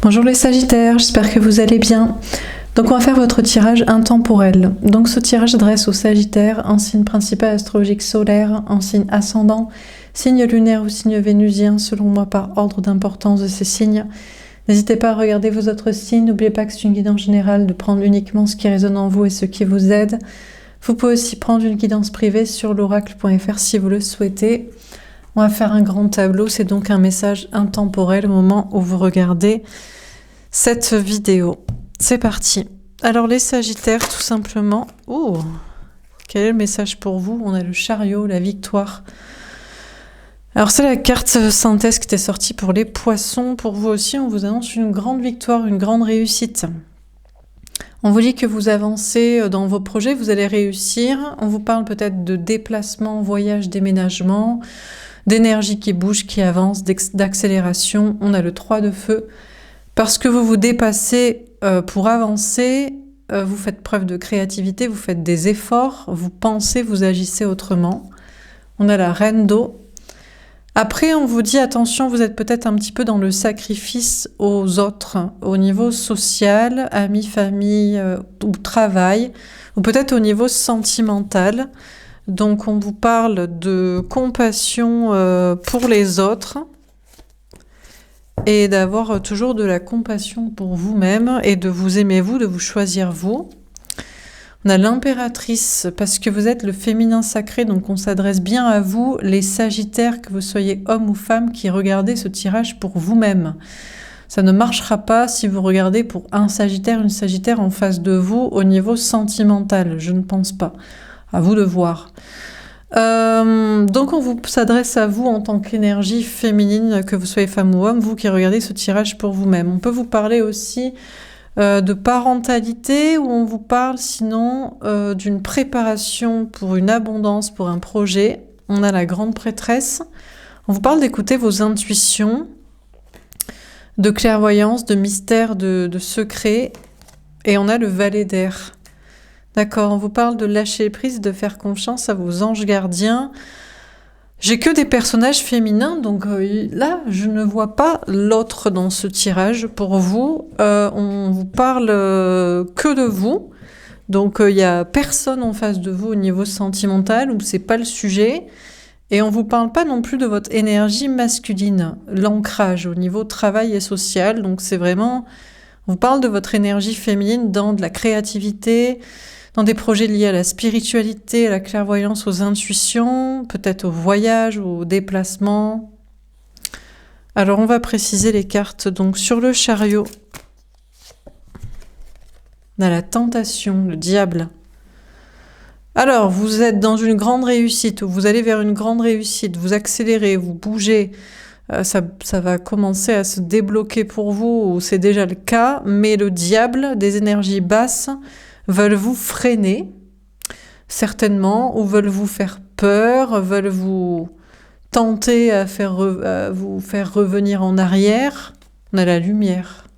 Bonjour les Sagittaires, j'espère que vous allez bien. Donc on va faire votre tirage intemporel. Donc ce tirage s'adresse aux Sagittaires, en signe principal astrologique solaire, en signe ascendant, signe lunaire ou signe vénusien, selon moi par ordre d'importance de ces signes. N'hésitez pas à regarder vos autres signes, n'oubliez pas que c'est une guidance générale, de prendre uniquement ce qui résonne en vous et ce qui vous aide. Vous pouvez aussi prendre une guidance privée sur l'oracle.fr si vous le souhaitez. On va faire un grand tableau, c'est donc un message intemporel au moment où vous regardez cette vidéo. C'est parti. Alors les Sagittaires, tout simplement. Oh, quel est le message pour vous? On a le chariot, la victoire. Alors c'est la carte synthèse qui était sortie pour les Poissons. Pour vous aussi, on vous annonce une grande victoire, une grande réussite. On vous dit que vous avancez dans vos projets, vous allez réussir. On vous parle peut-être de déplacement, voyage, déménagement, d'énergie qui bouge, qui avance, d'accélération. On a le 3 de feu. Parce que vous vous dépassez pour avancer, vous faites preuve de créativité, vous faites des efforts, vous pensez, vous agissez autrement. On a la reine d'eau. Après, on vous dit, attention, vous êtes peut-être un petit peu dans le sacrifice aux autres, au niveau social, amis, famille ou travail, ou peut-être au niveau sentimental. Donc, on vous parle de compassion pour les autres et d'avoir toujours de la compassion pour vous-même et de vous aimer vous, de vous choisir vous. On a l'impératrice parce que vous êtes le féminin sacré, donc on s'adresse bien à vous, les Sagittaires, que vous soyez homme ou femme, qui regardez ce tirage pour vous-même. Ça ne marchera pas si vous regardez pour un Sagittaire, une Sagittaire en face de vous au niveau sentimental, je ne pense pas. À vous de voir. Donc on vous s'adresse à vous en tant qu'énergie féminine, que vous soyez femme ou homme, vous qui regardez ce tirage pour vous-même. On peut vous parler aussi de parentalité, où on vous parle sinon d'une préparation pour une abondance, pour un projet. On a la grande prêtresse. On vous parle d'écouter vos intuitions, de clairvoyance, de mystère, de secret. Et on a le valet d'air. D'accord, on vous parle de lâcher prise, de faire confiance à vos anges gardiens. J'ai que des personnages féminins, donc là, je ne vois pas l'autre dans ce tirage pour vous. On vous parle que de vous. Donc, il n'y a personne en face de vous au niveau sentimental, où c'est pas le sujet. Et on vous parle pas non plus de votre énergie masculine, l'ancrage au niveau travail et social. Donc, c'est vraiment... On vous parle de votre énergie féminine dans de la créativité, dans des projets liés à la spiritualité, à la clairvoyance, aux intuitions, peut-être au voyage ou au déplacement. Alors on va préciser les cartes. Donc sur le chariot, on a la tentation, le diable. Alors vous êtes dans une grande réussite, ou vous allez vers une grande réussite, vous accélérez, vous bougez, ça va commencer à se débloquer pour vous, ou c'est déjà le cas, mais le diable, des énergies basses, veulent vous freiner, certainement, ou veulent vous faire peur, veulent vous tenter à vous faire revenir en arrière. On a la lumière.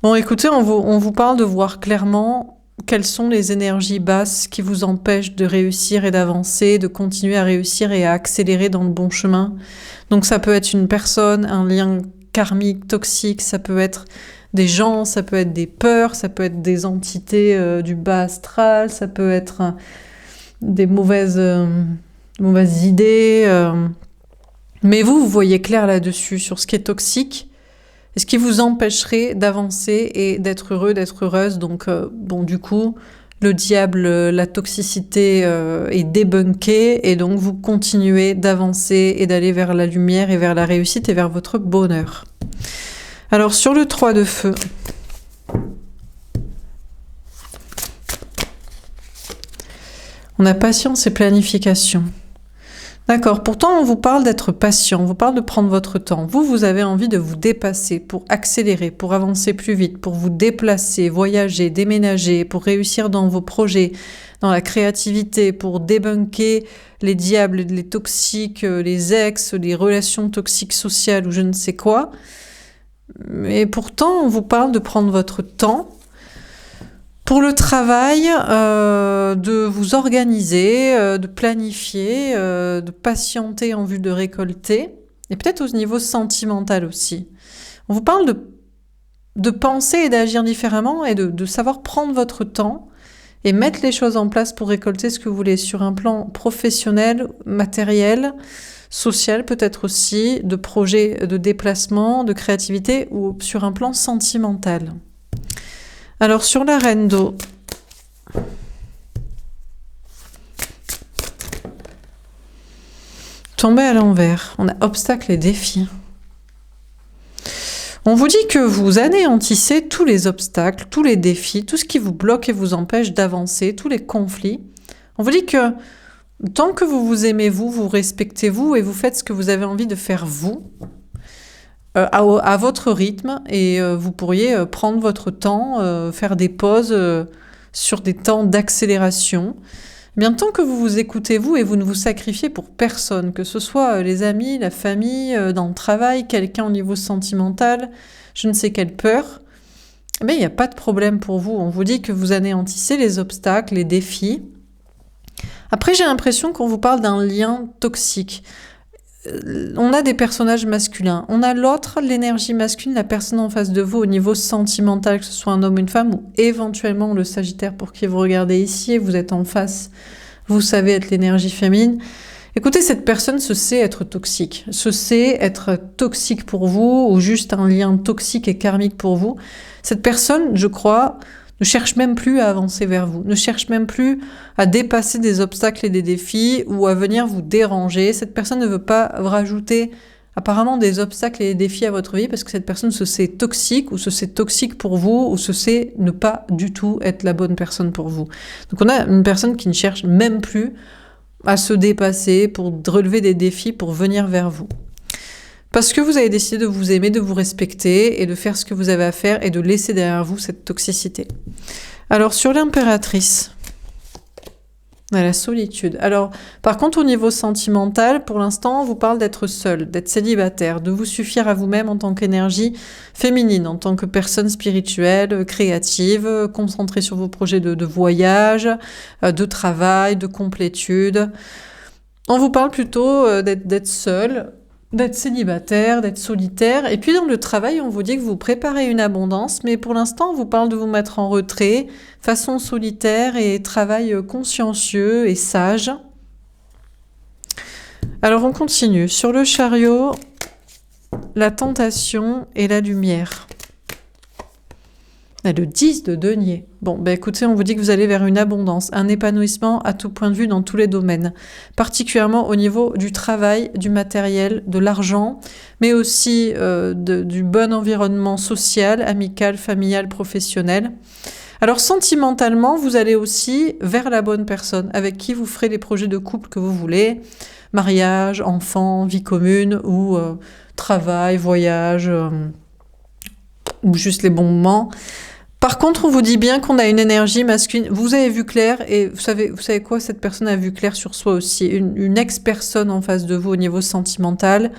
Bon, écoutez, on vous parle de voir clairement quelles sont les énergies basses qui vous empêchent de réussir et d'avancer, de continuer à réussir et à accélérer dans le bon chemin. Donc ça peut être une personne, un lien karmique, toxique, ça peut être des gens, ça peut être des peurs, ça peut être des entités du bas astral, ça peut être des mauvaises idées. Mais vous voyez clair là-dessus, sur ce qui est toxique, et ce qui vous empêcherait d'avancer et d'être heureux, d'être heureuse. Donc, du coup, le diable, la toxicité est débunkée, et donc vous continuez d'avancer et d'aller vers la lumière et vers la réussite et vers votre bonheur. Alors, sur le 3 de feu, on a patience et planification. D'accord, pourtant on vous parle d'être patient, on vous parle de prendre votre temps. Vous avez envie de vous dépasser pour accélérer, pour avancer plus vite, pour vous déplacer, voyager, déménager, pour réussir dans vos projets, dans la créativité, pour débunker les diables, les toxiques, les ex, les relations toxiques sociales ou je ne sais quoi. Et pourtant, on vous parle de prendre votre temps pour le travail, de vous organiser, de planifier, de patienter en vue de récolter, et peut-être au niveau sentimental aussi. On vous parle de de penser et d'agir différemment et de savoir prendre votre temps et mettre les choses en place pour récolter ce que vous voulez sur un plan professionnel, matériel, social peut-être aussi, de projet de déplacement, de créativité ou sur un plan sentimental. Alors sur la reine d'eau, tombé à l'envers, on a obstacles et défis. On vous dit que vous anéantissez tous les obstacles, tous les défis, tout ce qui vous bloque et vous empêche d'avancer, tous les conflits. On vous dit que tant que vous vous aimez vous respectez vous et vous faites ce que vous avez envie de faire vous, à votre rythme, et vous pourriez prendre votre temps, faire des pauses sur des temps d'accélération. Eh bien, tant que vous vous écoutez vous et vous ne vous sacrifiez pour personne, que ce soit les amis, la famille, dans le travail, quelqu'un au niveau sentimental, je ne sais quelle peur, mais il n'y a pas de problème pour vous. On vous dit que vous anéantissez les obstacles, les défis. Après, j'ai l'impression qu'on vous parle d'un lien toxique. On a des personnages masculins. On a l'autre, l'énergie masculine, la personne en face de vous au niveau sentimental, que ce soit un homme ou une femme, ou éventuellement le Sagittaire pour qui vous regardez ici et vous êtes en face, vous savez être l'énergie féminine. Écoutez, cette personne se sait être toxique, pour vous, ou juste un lien toxique et karmique pour vous. Cette personne, je crois, ne cherche même plus à avancer vers vous, ne cherche même plus à dépasser des obstacles et des défis ou à venir vous déranger. Cette personne ne veut pas rajouter apparemment des obstacles et des défis à votre vie parce que cette personne se sait toxique ou se sait toxique pour vous ou se sait ne pas du tout être la bonne personne pour vous. Donc on a une personne qui ne cherche même plus à se dépasser pour relever des défis pour venir vers vous. Parce que vous avez décidé de vous aimer, de vous respecter et de faire ce que vous avez à faire et de laisser derrière vous cette toxicité. Alors, sur l'impératrice, on a la solitude. Alors, par contre, au niveau sentimental, pour l'instant, on vous parle d'être seul, d'être célibataire, de vous suffire à vous-même en tant qu'énergie féminine, en tant que personne spirituelle, créative, concentrée sur vos projets de voyage, de travail, de complétude. On vous parle plutôt d'être seul, d'être célibataire, d'être solitaire. Et puis dans le travail, on vous dit que vous préparez une abondance, mais pour l'instant, on vous parle de vous mettre en retrait, façon solitaire et travail consciencieux et sage. Alors on continue. Sur le chariot, la tentation et la lumière. Le 10 de denier. Bon, écoutez, on vous dit que vous allez vers une abondance, un épanouissement à tout point de vue dans tous les domaines, particulièrement au niveau du travail, du matériel, de l'argent, mais aussi du bon environnement social, amical, familial, professionnel. Alors sentimentalement, vous allez aussi vers la bonne personne, avec qui vous ferez les projets de couple que vous voulez, mariage, enfants, vie commune, ou travail, voyage, ou juste les bons moments. Par contre, on vous dit bien qu'on a une énergie masculine. Vous avez vu clair, et vous savez quoi, cette personne a vu clair sur soi aussi. Une ex-personne en face de vous au niveau sentimental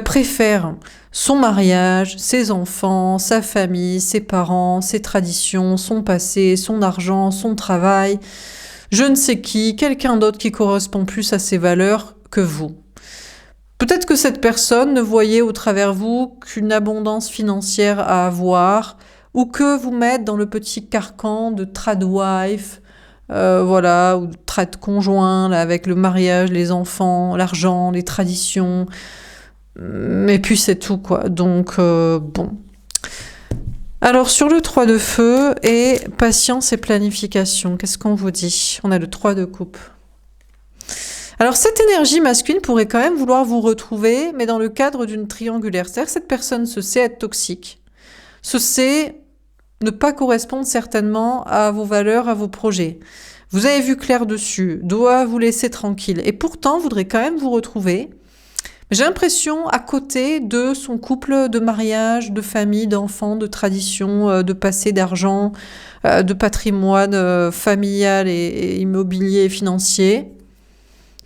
préfère son mariage, ses enfants, sa famille, ses parents, ses traditions, son passé, son argent, son travail, je ne sais qui, quelqu'un d'autre qui correspond plus à ses valeurs que vous. Peut-être que cette personne ne voyait au travers vous qu'une abondance financière à avoir, ou que vous mettez dans le petit carcan de tradwife, ou de trad conjoint, là, avec le mariage, les enfants, l'argent, les traditions. Et puis c'est tout, quoi. Donc, bon. Alors, sur le 3 de feu et patience et planification, qu'est-ce qu'on vous dit? On a le 3 de coupe. Alors, cette énergie masculine pourrait quand même vouloir vous retrouver, mais dans le cadre d'une triangulaire. C'est-à-dire que cette personne se sait être toxique, se sait ne pas correspondre certainement à vos valeurs, à vos projets. Vous avez vu clair dessus, doit vous laisser tranquille. Et pourtant, voudrait quand même vous retrouver. J'ai l'impression, à côté de son couple de mariage, de famille, d'enfants, de tradition, de passé, d'argent, de patrimoine familial et immobilier et financier.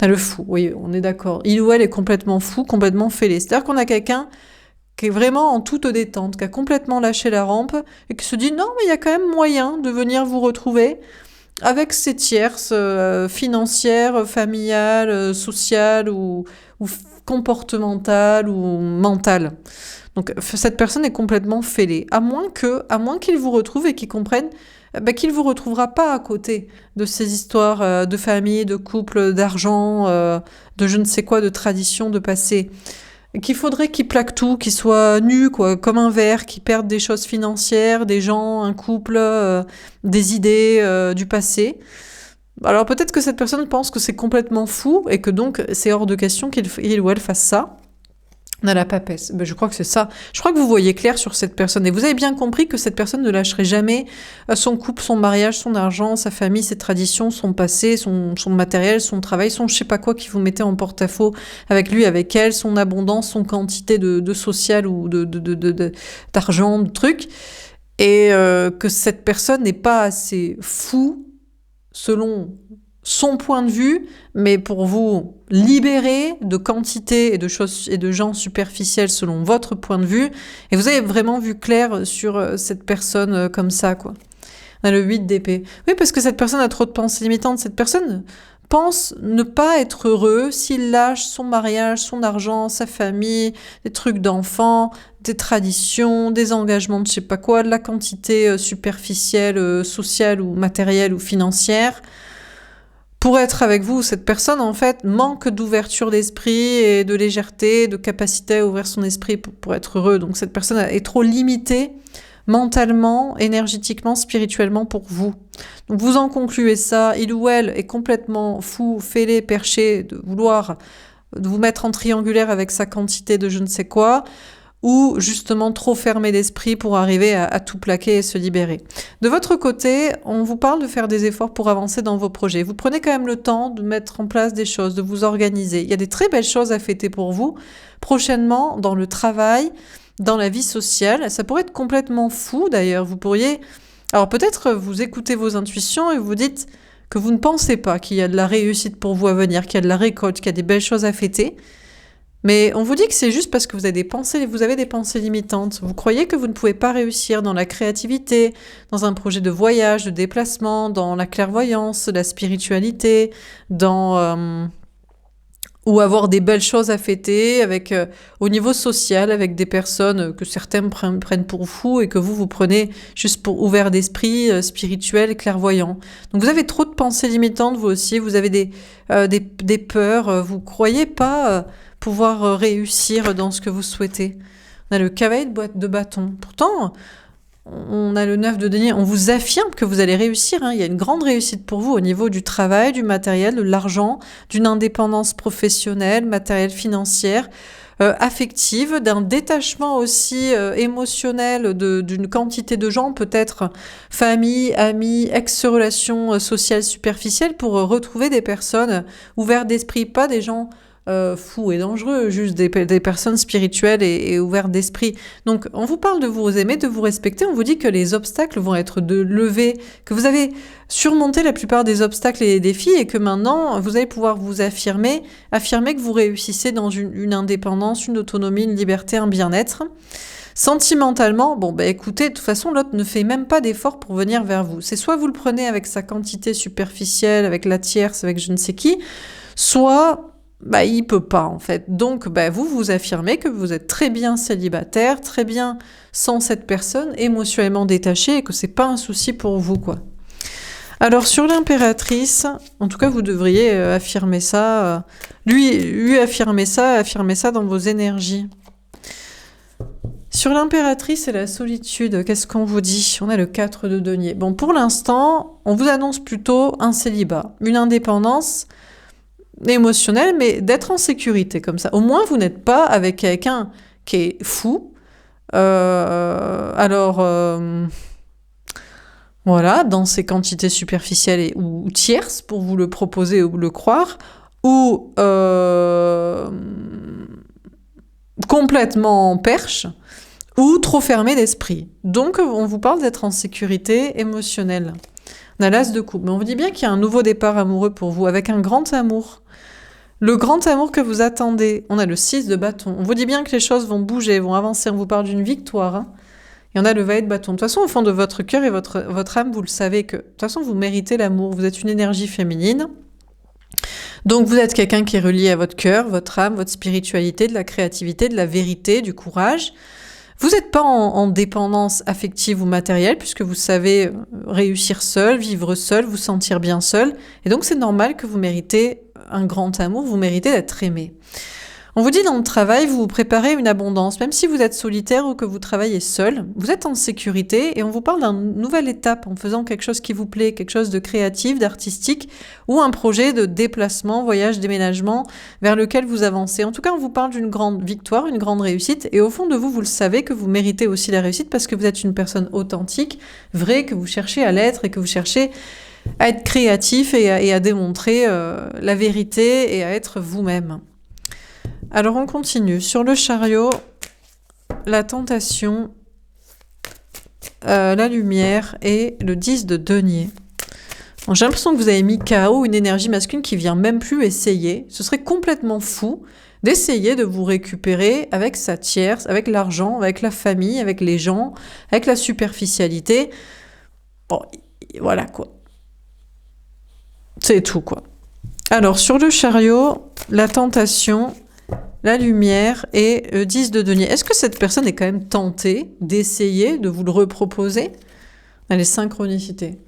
Le fou, oui, on est d'accord. Il ou elle est complètement fou, complètement fêlé. C'est-à-dire qu'on a quelqu'un qui est vraiment en toute détente, qui a complètement lâché la rampe et qui se dit non, mais il y a quand même moyen de venir vous retrouver avec ces tierces financières, familiales, sociales ou comportementales ou mentales. Donc cette personne est complètement fêlée, à moins qu'il vous retrouve et qu'il comprenne qu'il vous retrouvera pas à côté de ces histoires de famille, de couple, d'argent, de je ne sais quoi, de tradition, de passé. Qu'il faudrait qu'il plaque tout, qu'il soit nu, quoi, comme un verre, qu'il perde des choses financières, des gens, un couple, des idées du passé. Alors peut-être que cette personne pense que c'est complètement fou et que donc c'est hors de question qu'il ou elle fasse ça. On a la papesse. Je crois que c'est ça. Je crois que vous voyez clair sur cette personne. Et vous avez bien compris que cette personne ne lâcherait jamais son couple, son mariage, son argent, sa famille, ses traditions, son passé, son matériel, son travail, son je sais pas quoi qui vous mettez en porte-à-faux avec lui, avec elle, son abondance, son quantité de social ou d'argent, de trucs. Et que cette personne n'est pas assez fou selon son point de vue, mais pour vous libérer de quantité et de choses et de gens superficiels selon votre point de vue. Et vous avez vraiment vu clair sur cette personne comme ça, quoi. On a le 8 d'épée. Oui, parce que cette personne a trop de pensées limitantes. Cette personne pense ne pas être heureux s'il lâche son mariage, son argent, sa famille, des trucs d'enfants, des traditions, des engagements de je sais pas quoi, de la quantité superficielle, sociale ou matérielle ou financière. Pour être avec vous, cette personne, en fait, manque d'ouverture d'esprit et de légèreté, de capacité à ouvrir son esprit pour être heureux. Donc cette personne est trop limitée mentalement, énergétiquement, spirituellement pour vous. Donc vous en concluez ça, il ou elle est complètement fou, fêlé, perché, de vouloir vous mettre en triangulaire avec sa quantité de je ne sais quoi, ou justement trop fermé d'esprit pour arriver à tout plaquer et se libérer. De votre côté, on vous parle de faire des efforts pour avancer dans vos projets. Vous prenez quand même le temps de mettre en place des choses, de vous organiser. Il y a des très belles choses à fêter pour vous prochainement dans le travail, dans la vie sociale. Ça pourrait être complètement fou d'ailleurs. Vous pourriez... Alors peut-être vous écoutez vos intuitions et vous dites que vous ne pensez pas qu'il y a de la réussite pour vous à venir, qu'il y a de la récolte, qu'il y a des belles choses à fêter. Mais on vous dit que c'est juste parce que vous avez des pensées limitantes. Vous croyez que vous ne pouvez pas réussir dans la créativité, dans un projet de voyage, de déplacement, dans la clairvoyance, la spiritualité, ou avoir des belles choses à fêter au niveau social avec des personnes que certains prennent pour fous et que vous prenez juste pour ouvert d'esprit, spirituel, clairvoyant. Donc vous avez trop de pensées limitantes vous aussi, vous avez des peurs, vous croyez pas pouvoir réussir dans ce que vous souhaitez. On a le cavalier de bâton. Pourtant, on a le 9 de denier. On vous affirme que vous allez réussir. Il y a une grande réussite pour vous au niveau du travail, du matériel, de l'argent, d'une indépendance professionnelle, matérielle, financière, affective, d'un détachement aussi émotionnel d'une quantité de gens, peut-être famille, amis, ex-relations sociales superficielles, pour retrouver des personnes ouvertes d'esprit, pas des gens fous et dangereux, juste des personnes spirituelles et ouvertes d'esprit. Donc on vous parle de vous aimer, de vous respecter, on vous dit que les obstacles vont être levés, que vous avez surmonté la plupart des obstacles et des défis et que maintenant vous allez pouvoir vous affirmer que vous réussissez dans une indépendance, une autonomie, une liberté, un bien-être. Sentimentalement, écoutez, de toute façon, l'autre ne fait même pas d'effort pour venir vers vous. C'est soit vous le prenez avec sa quantité superficielle, avec la tierce, avec je ne sais qui, soit... il peut pas en fait. Donc vous affirmez que vous êtes très bien célibataire, très bien sans cette personne, émotionnellement détaché et que c'est pas un souci pour vous quoi. Alors sur l'impératrice, en tout cas vous devriez affirmer ça, lui affirmer ça dans vos énergies. Sur l'impératrice et la solitude, qu'est-ce qu'on vous dit? On a le 4 de denier. Bon, pour l'instant, on vous annonce plutôt un célibat, une indépendance émotionnelle, mais d'être en sécurité comme ça. Au moins, vous n'êtes pas avec quelqu'un qui est fou. Voilà, dans ces quantités superficielles ou tierces, pour vous le proposer ou le croire, ou complètement en perche, ou trop fermé d'esprit. Donc, on vous parle d'être en sécurité émotionnelle. On a l'as de coupe, mais on vous dit bien qu'il y a un nouveau départ amoureux pour vous, avec un grand amour. Le grand amour que vous attendez. On a le 6 de bâton. On vous dit bien que les choses vont bouger, vont avancer. On vous parle d'une victoire. Et on a le valet de bâton. De toute façon, au fond de votre cœur et votre âme, vous le savez que, de toute façon, vous méritez l'amour. Vous êtes une énergie féminine. Donc, vous êtes quelqu'un qui est relié à votre cœur, votre âme, votre spiritualité, de la créativité, de la vérité, du courage. Vous n'êtes pas en dépendance affective ou matérielle, puisque vous savez réussir seul, vivre seul, vous sentir bien seul. Et donc, c'est normal que vous méritez un grand amour, vous méritez d'être aimé. On vous dit dans le travail, vous vous préparez une abondance. Même si vous êtes solitaire ou que vous travaillez seul, vous êtes en sécurité et on vous parle d'une nouvelle étape en faisant quelque chose qui vous plaît, quelque chose de créatif, d'artistique ou un projet de déplacement, voyage, déménagement vers lequel vous avancez. En tout cas, on vous parle d'une grande victoire, une grande réussite et au fond de vous, vous le savez que vous méritez aussi la réussite parce que vous êtes une personne authentique, vraie, que vous cherchez à l'être et que vous cherchez à être créatif et à démontrer la vérité et à être vous-même. Alors on continue. Sur le chariot, la tentation, la lumière et le 10 de denier. J'ai l'impression que vous avez mis KO une énergie masculine qui vient même plus essayer. Ce serait complètement fou d'essayer de vous récupérer avec sa tierce, avec l'argent, avec la famille, avec les gens, avec la superficialité. Bon, voilà quoi. C'est tout quoi. Alors sur le chariot, la tentation, la lumière et le 10 de denier. Est-ce que cette personne est quand même tentée d'essayer de vous le reproposer? Les synchronicités.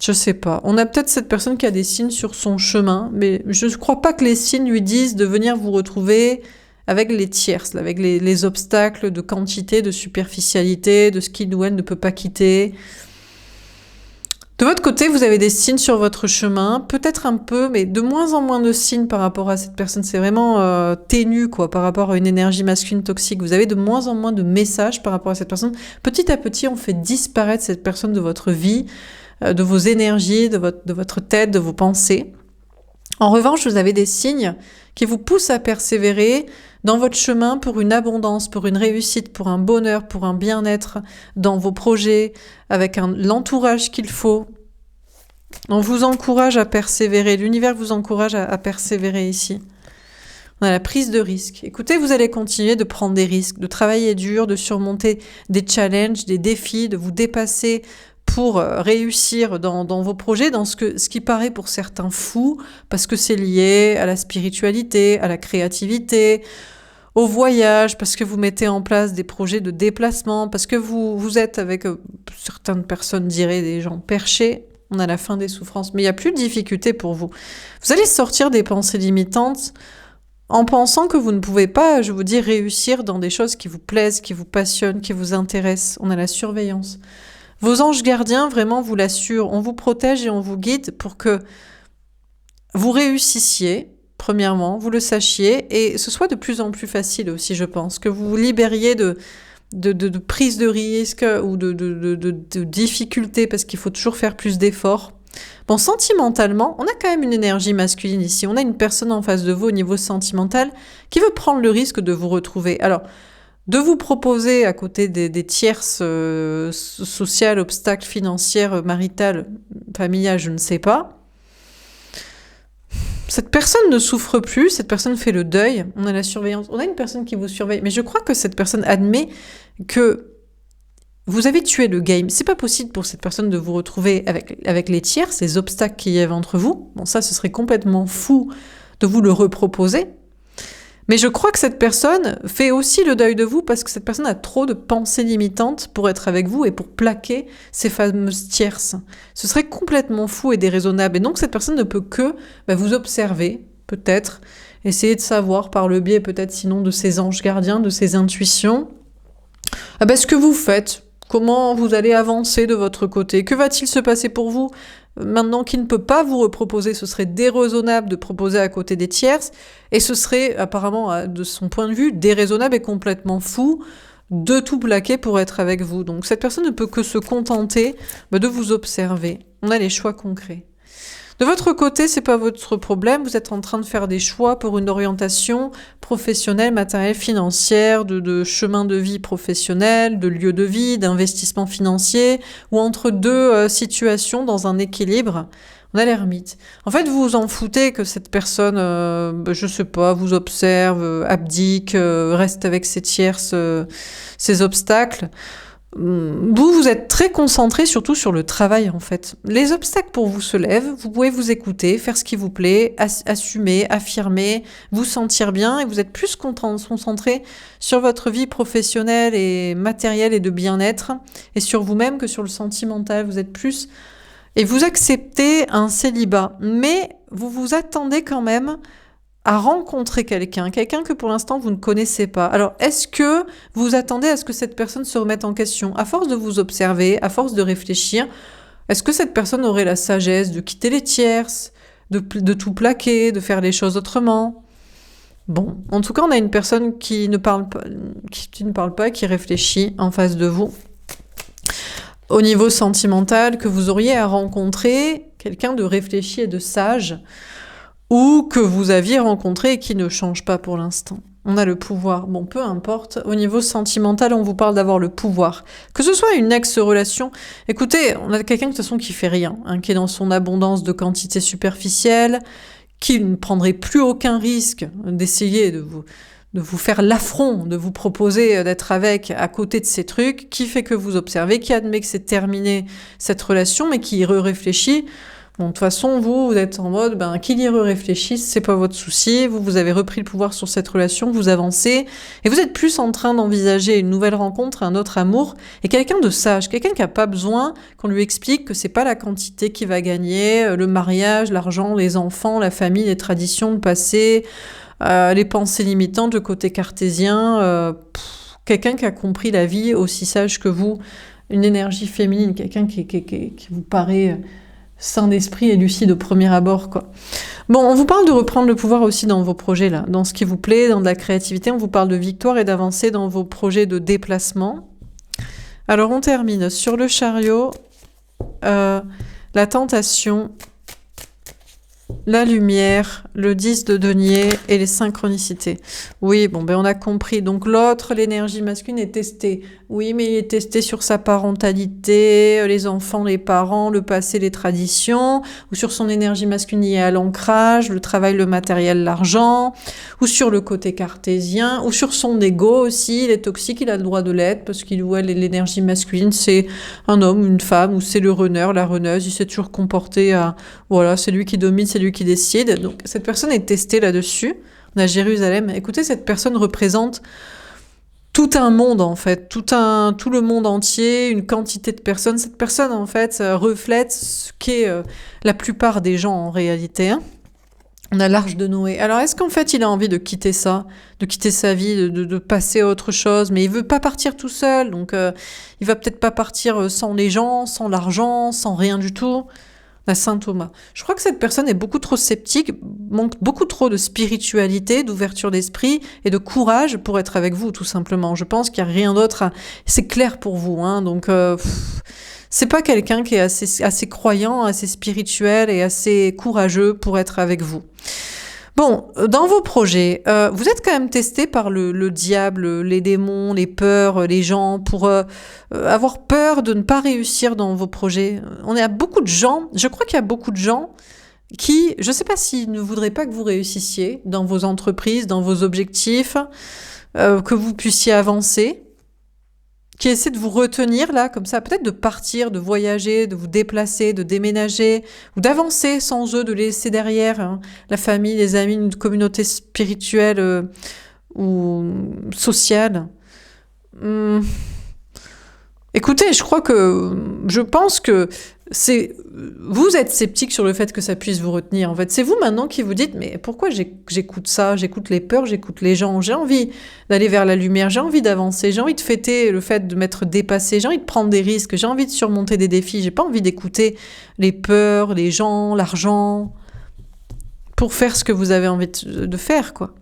Je sais pas. On a peut-être cette personne qui a des signes sur son chemin, mais je ne crois pas que les signes lui disent de venir vous retrouver avec les tierces, avec les obstacles de quantité, de superficialité, de ce qu'il ou elle ne peut pas quitter. De votre côté, vous avez des signes sur votre chemin, peut-être un peu, mais de moins en moins de signes par rapport à cette personne. C'est vraiment ténu, quoi, par rapport à une énergie masculine toxique. Vous avez de moins en moins de messages par rapport à cette personne. Petit à petit, on fait disparaître cette personne de votre vie, de vos énergies, de votre tête, de vos pensées. En revanche, vous avez des signes qui vous poussent à persévérer dans votre chemin pour une abondance, pour une réussite, pour un bonheur, pour un bien-être dans vos projets, avec l'entourage qu'il faut. On vous encourage à persévérer. L'univers vous encourage à persévérer ici. On a la prise de risque. Écoutez, vous allez continuer de prendre des risques, de travailler dur, de surmonter des challenges, des défis, de vous dépasser pour réussir dans vos projets, dans ce qui paraît pour certains fou, parce que c'est lié à la spiritualité, à la créativité, au voyage, parce que vous mettez en place des projets de déplacement, parce que vous êtes avec, certaines personnes diraient, des gens perchés. On a la fin des souffrances, mais il n'y a plus de difficulté pour vous. Vous allez sortir des pensées limitantes en pensant que vous ne pouvez pas, je vous dis, réussir dans des choses qui vous plaisent, qui vous passionnent, qui vous intéressent. On a la surveillance. Vos anges gardiens, vraiment, vous l'assurent. On vous protège et on vous guide pour que vous réussissiez, premièrement, vous le sachiez, et ce soit de plus en plus facile aussi, je pense, que vous vous libériez de prise de risque ou de difficultés, parce qu'il faut toujours faire plus d'efforts. Bon, sentimentalement, on a quand même une énergie masculine ici. On a une personne en face de vous au niveau sentimental qui veut prendre le risque de vous retrouver. Alors, de vous proposer à côté des tierces sociales, obstacles financières, maritales, familiales, je ne sais pas. Cette personne ne souffre plus, cette personne fait le deuil, on a la surveillance, on a une personne qui vous surveille, mais je crois que cette personne admet que vous avez tué le game. C'est pas possible pour cette personne de vous retrouver avec les tiers, ces obstacles qu'il y avait entre vous. Bon, ça, ce serait complètement fou de vous le reproposer. Mais je crois que cette personne fait aussi le deuil de vous parce que cette personne a trop de pensées limitantes pour être avec vous et pour plaquer ces fameuses tierces. Ce serait complètement fou et déraisonnable. Et donc cette personne ne peut que vous observer, peut-être, essayer de savoir par le biais peut-être sinon de ses anges gardiens, de ses intuitions, ce que vous faites, comment vous allez avancer de votre côté, que va-t-il se passer pour vous maintenant qu'il ne peut pas vous reproposer, ce serait déraisonnable de proposer à côté des tierces, et ce serait apparemment, de son point de vue, déraisonnable et complètement fou de tout plaquer pour être avec vous. Donc cette personne ne peut que se contenter de vous observer. On a les choix concrets. De votre côté, c'est pas votre problème, vous êtes en train de faire des choix pour une orientation professionnelle, matérielle, financière, de chemin de vie professionnel, de lieu de vie, d'investissement financier, ou entre deux situations dans un équilibre. On a l'ermite. En fait, vous vous en foutez que cette personne, je sais pas, vous observe, abdique, reste avec ses tierces, ses obstacles. Vous êtes très concentré surtout sur le travail en fait. Les obstacles pour vous se lèvent, vous pouvez vous écouter, faire ce qui vous plaît, assumer, affirmer, vous sentir bien et vous êtes plus concentré sur votre vie professionnelle et matérielle et de bien-être et sur vous-même que sur le sentimental. Vous êtes plus... Et vous acceptez un célibat, mais vous vous attendez quand même à rencontrer quelqu'un que pour l'instant vous ne connaissez pas. Alors, est-ce que vous attendez à ce que cette personne se remette en question? À force de vous observer, à force de réfléchir, est-ce que cette personne aurait la sagesse de quitter les tierces, de tout plaquer, de faire les choses autrement? Bon, en tout cas, on a une personne qui ne parle pas, qui réfléchit en face de vous. Au niveau sentimental, que vous auriez à rencontrer quelqu'un de réfléchi et de sage, ou que vous aviez rencontré et qui ne change pas pour l'instant. On a le pouvoir. Bon, peu importe. Au niveau sentimental, on vous parle d'avoir le pouvoir. Que ce soit une ex-relation. Écoutez, on a quelqu'un de toute façon qui fait rien, hein, qui est dans son abondance de quantité superficielle, qui ne prendrait plus aucun risque d'essayer de vous faire l'affront, de vous proposer d'être à côté de ces trucs, qui fait que vous observez, qui admet que c'est terminé cette relation, mais qui y réfléchit. Bon, de toute façon, vous êtes en mode, qu'il y réfléchisse, c'est pas votre souci, vous avez repris le pouvoir sur cette relation, vous avancez, et vous êtes plus en train d'envisager une nouvelle rencontre, un autre amour, et quelqu'un de sage, quelqu'un qui a pas besoin qu'on lui explique que c'est pas la quantité qui va gagner, le mariage, l'argent, les enfants, la famille, les traditions, le passé, les pensées limitantes, le côté cartésien, quelqu'un qui a compris la vie aussi sage que vous, une énergie féminine, quelqu'un qui vous paraît sain d'esprit et lucide au premier abord, quoi. Bon, on vous parle de reprendre le pouvoir aussi dans vos projets, là, dans ce qui vous plaît, dans de la créativité, on vous parle de victoire et d'avancer dans vos projets de déplacement. Alors, on termine sur le chariot, la tentation, la lumière, le 10 de denier et les synchronicités. Oui, bon, on a compris. Donc l'autre, l'énergie masculine est testée. Oui, mais il est testé sur sa parentalité, les enfants, les parents, le passé, les traditions, ou sur son énergie masculine liée à l'ancrage, le travail, le matériel, l'argent, ou sur le côté cartésien, ou sur son ego aussi. Il est toxique, il a le droit de l'être, parce qu'il ou elle, l'énergie masculine, c'est un homme, une femme, ou c'est le runner, la runneuse, il s'est toujours comporté à... Voilà, c'est lui qui domine, c'est lui qui décide. Donc cette personne est testée là-dessus. On a Jérusalem. Écoutez, cette personne représente tout un monde en fait, tout le monde entier, une quantité de personnes. Cette personne en fait reflète ce qu'est la plupart des gens en réalité. Hein. On a l'Arche de Noé. Alors est-ce qu'en fait il a envie de quitter ça, de quitter sa vie, de passer à autre chose, mais il veut pas partir tout seul, donc il va peut-être pas partir sans les gens, sans l'argent, sans rien du tout. La Saint Thomas. Je crois que cette personne est beaucoup trop sceptique, manque beaucoup trop de spiritualité, d'ouverture d'esprit et de courage pour être avec vous, tout simplement. Je pense qu'il n'y a rien d'autre à... C'est clair pour vous, hein, donc... c'est pas quelqu'un qui est assez croyant, assez spirituel et assez courageux pour être avec vous. Bon, dans vos projets, vous êtes quand même testé par le diable, les démons, les peurs, les gens, pour avoir peur de ne pas réussir dans vos projets. On a beaucoup de gens, je crois qu'il y a beaucoup de gens qui, je ne sais pas s'ils ne voudraient pas que vous réussissiez dans vos entreprises, dans vos objectifs, que vous puissiez avancer, qui essaient de vous retenir là, comme ça, peut-être de partir, de voyager, de vous déplacer, de déménager, ou d'avancer sans eux, de laisser derrière la famille, les amis, une communauté spirituelle ou sociale. Écoutez, je pense que vous êtes sceptique sur le fait que ça puisse vous retenir. En fait, c'est vous maintenant qui vous dites, mais pourquoi j'écoute ça? J'écoute les peurs, j'écoute les gens. J'ai envie d'aller vers la lumière, j'ai envie d'avancer, j'ai envie de fêter le fait de m'être dépassé, j'ai envie de prendre des risques, j'ai envie de surmonter des défis. J'ai pas envie d'écouter les peurs, les gens, l'argent, pour faire ce que vous avez envie de faire, quoi.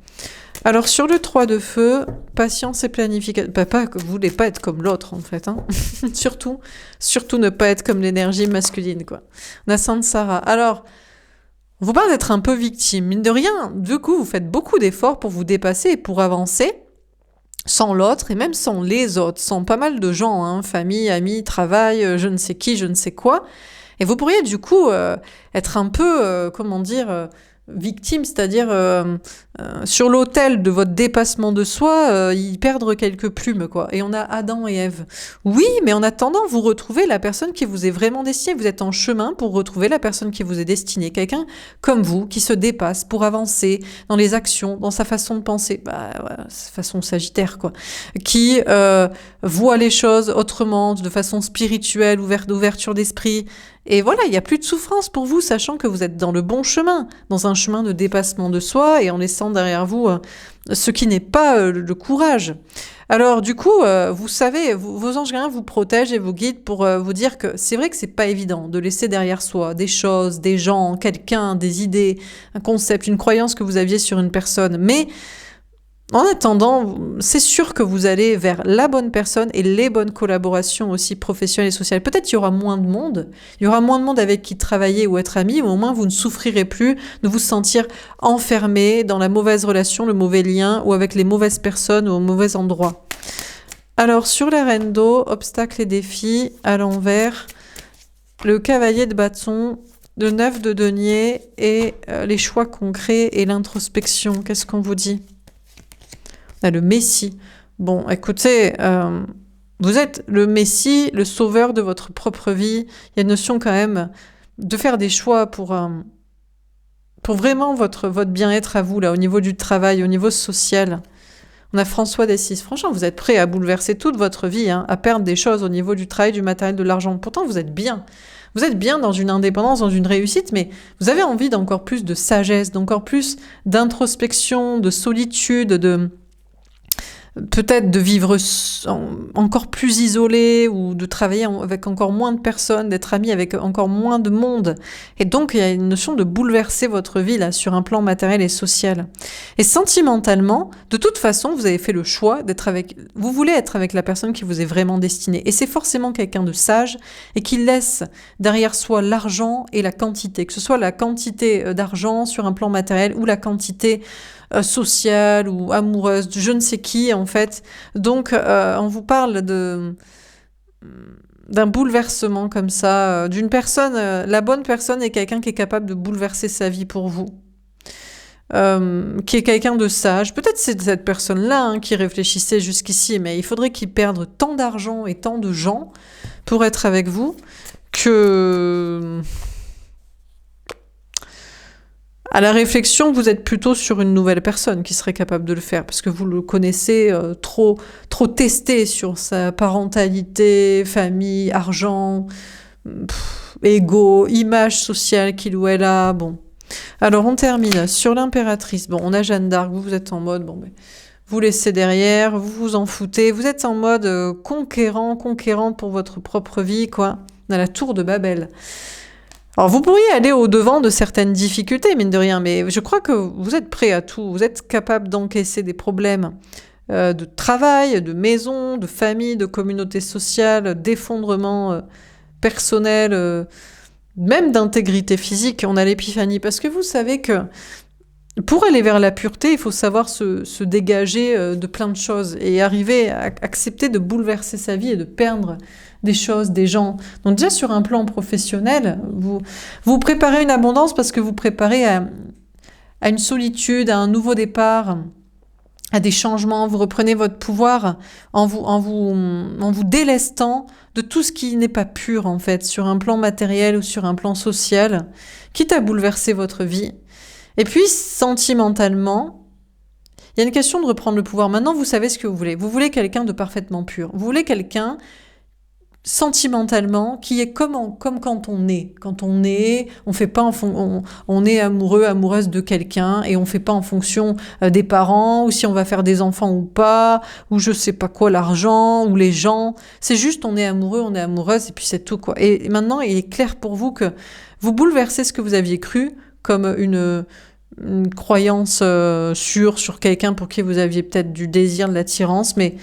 Alors, sur le 3 de feu, patience et planification. Papa, vous voulez pas être comme l'autre, en fait. Hein. surtout ne pas être comme l'énergie masculine, quoi. On a Sainte Sarah. Alors, on vous parle d'être un peu victime. Mine de rien, du coup, vous faites beaucoup d'efforts pour vous dépasser et pour avancer sans l'autre et même sans les autres, sans pas mal de gens, hein, famille, amis, travail, je ne sais qui, je ne sais quoi. Et vous pourriez, du coup, être un peu, victimes, c'est-à-dire sur l'autel de votre dépassement de soi, ils perdent quelques plumes, quoi. Et on a Adam et Ève. Oui, mais en attendant, vous retrouvez la personne qui vous est vraiment destinée. Vous êtes en chemin pour retrouver la personne qui vous est destinée. Quelqu'un comme vous, qui se dépasse pour avancer dans les actions, dans sa façon de penser. Bah, voilà, façon Sagittaire, quoi. Qui voit les choses autrement, de façon spirituelle, d'ouverture d'esprit. Et voilà, il n'y a plus de souffrance pour vous, sachant que vous êtes dans le bon chemin, dans un chemin de dépassement de soi et en laissant derrière vous ce qui n'est pas le courage. Alors du coup, vous savez, vos anges gardiens vous protègent et vous guident pour vous dire que c'est vrai que c'est pas évident de laisser derrière soi des choses, des gens, quelqu'un, des idées, un concept, une croyance que vous aviez sur une personne, mais en attendant, c'est sûr que vous allez vers la bonne personne et les bonnes collaborations aussi professionnelles et sociales. Peut-être qu'il y aura moins de monde, il y aura moins de monde avec qui travailler ou être ami, mais au moins vous ne souffrirez plus de vous sentir enfermé dans la mauvaise relation, le mauvais lien ou avec les mauvaises personnes ou au mauvais endroit. Alors sur la reine d'eau, obstacles et défis, à l'envers, le cavalier de bâton, le 9 de denier et les choix concrets et l'introspection. Qu'est-ce qu'on vous dit ? Le Messie. Bon, écoutez, vous êtes le Messie, le sauveur de votre propre vie. Il y a une notion quand même de faire des choix pour vraiment votre bien-être à vous, là, au niveau du travail, au niveau social. On a François d'Assise. Franchement, vous êtes prêt à bouleverser toute votre vie, hein, à perdre des choses au niveau du travail, du matériel, de l'argent. Pourtant, vous êtes bien. Vous êtes bien dans une indépendance, dans une réussite, mais vous avez envie d'encore plus de sagesse, d'encore plus d'introspection, de solitude, peut-être de vivre encore plus isolé ou de travailler avec encore moins de personnes, d'être ami avec encore moins de monde. Et donc, il y a une notion de bouleverser votre vie là, sur un plan matériel et social. Et sentimentalement, de toute façon, vous avez fait le choix d'être avec... Vous voulez être avec la personne qui vous est vraiment destinée. Et c'est forcément quelqu'un de sage et qui laisse derrière soi l'argent et la quantité. Que ce soit la quantité d'argent sur un plan matériel ou la quantité sociale ou amoureuse, de je ne sais qui en fait. Donc on vous parle d'un bouleversement comme ça, d'une personne, la bonne personne est quelqu'un qui est capable de bouleverser sa vie pour vous. Qui est quelqu'un de sage. Peut-être c'est cette personne-là hein, qui réfléchissait jusqu'ici, mais il faudrait qu'il perde tant d'argent et tant de gens pour être avec vous que... À la réflexion, vous êtes plutôt sur une nouvelle personne qui serait capable de le faire, parce que vous le connaissez trop testé sur sa parentalité, famille, argent, ego, image sociale qu'il ou elle a. Bon. Alors on termine sur l'impératrice. Bon, on a Jeanne d'Arc, vous êtes en mode, bon, vous laissez derrière, vous vous en foutez, vous êtes en mode conquérante pour votre propre vie, quoi. On a la tour de Babel. Alors, vous pourriez aller au-devant de certaines difficultés, mine de rien, mais je crois que vous êtes prêt à tout. Vous êtes capable d'encaisser des problèmes de travail, de maison, de famille, de communauté sociale, d'effondrement personnel, même d'intégrité physique. On a l'épiphanie, parce que vous savez que pour aller vers la pureté, il faut savoir se dégager de plein de choses et arriver à accepter de bouleverser sa vie et de perdre des choses, des gens. Donc déjà sur un plan professionnel, vous préparez une abondance parce que vous préparez à une solitude, à un nouveau départ, à des changements. Vous reprenez votre pouvoir en vous délestant de tout ce qui n'est pas pur en fait, sur un plan matériel ou sur un plan social, quitte à bouleverser votre vie. Et puis, sentimentalement, il y a une question de reprendre le pouvoir. Maintenant, vous savez ce que vous voulez. Vous voulez quelqu'un de parfaitement pur. Vous voulez quelqu'un, sentimentalement, qui est comme quand on est. Quand on est, on fait pas on est amoureux, amoureuse de quelqu'un et on fait pas en fonction des parents ou si on va faire des enfants ou pas, ou je sais pas quoi, l'argent ou les gens. C'est juste on est amoureux, on est amoureuse et puis c'est tout, quoi. Et maintenant, il est clair pour vous que vous bouleversez ce que vous aviez cru comme une croyance sûre sur quelqu'un pour qui vous aviez peut-être du désir, de l'attirance, mais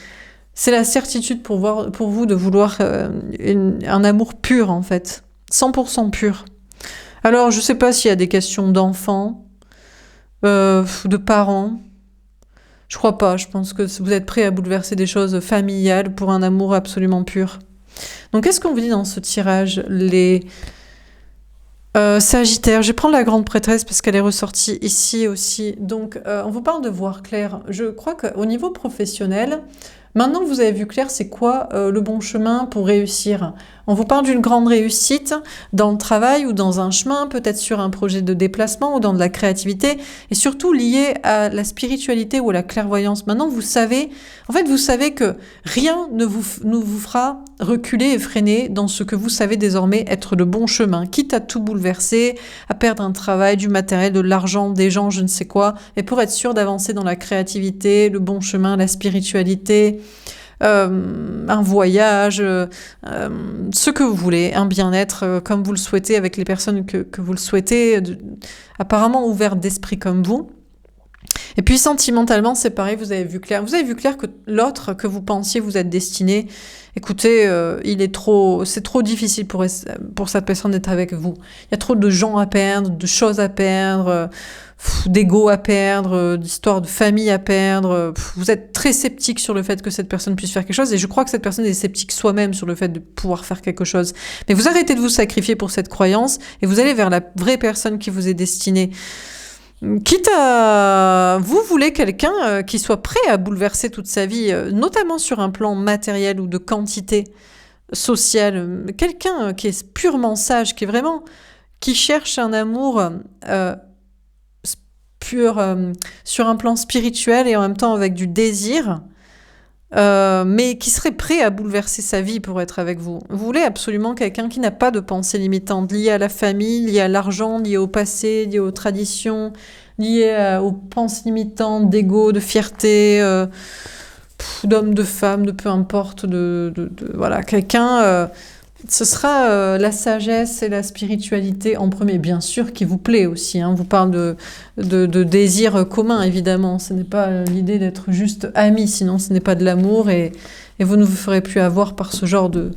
c'est la certitude pour vous de vouloir un amour pur, en fait. 100% pur. Alors, je ne sais pas s'il y a des questions d'enfants, de parents. Je crois pas. Je pense que vous êtes prêts à bouleverser des choses familiales pour un amour absolument pur. Donc, qu'est-ce qu'on vous dit dans ce tirage ? Sagittaire, je vais prendre la grande prêtresse parce qu'elle est ressortie ici aussi. Donc, on vous parle de voir clair. Je crois qu'au niveau professionnel, maintenant que vous avez vu clair, c'est quoi le bon chemin pour réussir? On vous parle d'une grande réussite dans le travail ou dans un chemin, peut-être sur un projet de déplacement ou dans de la créativité, et surtout lié à la spiritualité ou à la clairvoyance. Maintenant, vous savez, en fait, vous savez que rien ne vous fera reculer et freiner dans ce que vous savez désormais être le bon chemin, quitte à tout bouleverser, à perdre un travail, du matériel, de l'argent, des gens, je ne sais quoi, et pour être sûr d'avancer dans la créativité, le bon chemin, la spiritualité, un voyage, ce que vous voulez, un bien-être comme vous le souhaitez avec les personnes que vous le souhaitez, apparemment ouvertes d'esprit comme vous. Et puis sentimentalement, c'est pareil, vous avez vu clair. Vous avez vu clair que l'autre que vous pensiez vous êtes destiné, écoutez, c'est trop difficile pour cette personne d'être avec vous. Il y a trop de gens à perdre, de choses à perdre, d'ego à perdre, d'histoires de famille à perdre. Vous êtes très sceptique sur le fait que cette personne puisse faire quelque chose, et je crois que cette personne est sceptique soi-même sur le fait de pouvoir faire quelque chose. Mais vous arrêtez de vous sacrifier pour cette croyance, et vous allez vers la vraie personne qui vous est destinée. Quitte à... Vous voulez quelqu'un qui soit prêt à bouleverser toute sa vie, notamment sur un plan matériel ou de quantité sociale. Quelqu'un qui est purement sage, qui est vraiment... qui cherche un amour pur sur un plan spirituel et en même temps avec du désir, mais qui serait prêt à bouleverser sa vie pour être avec vous. Vous voulez absolument quelqu'un qui n'a pas de pensée limitante, liée à la famille, liée à l'argent, liée au passé, liée aux traditions, liée aux pensées limitantes, d'ego, de fierté, d'homme, de femme, de peu importe, voilà, quelqu'un... ce sera la sagesse et la spiritualité en premier, bien sûr, qui vous plaît aussi. Hein. On vous parle de désir commun, évidemment. Ce n'est pas l'idée d'être juste amis, sinon ce n'est pas de l'amour et vous ne vous ferez plus avoir par ce genre de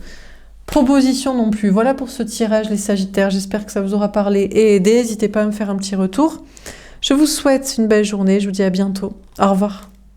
proposition non plus. Voilà pour ce tirage, les Sagittaires. J'espère que ça vous aura parlé et aidé. N'hésitez pas à me faire un petit retour. Je vous souhaite une belle journée. Je vous dis à bientôt. Au revoir.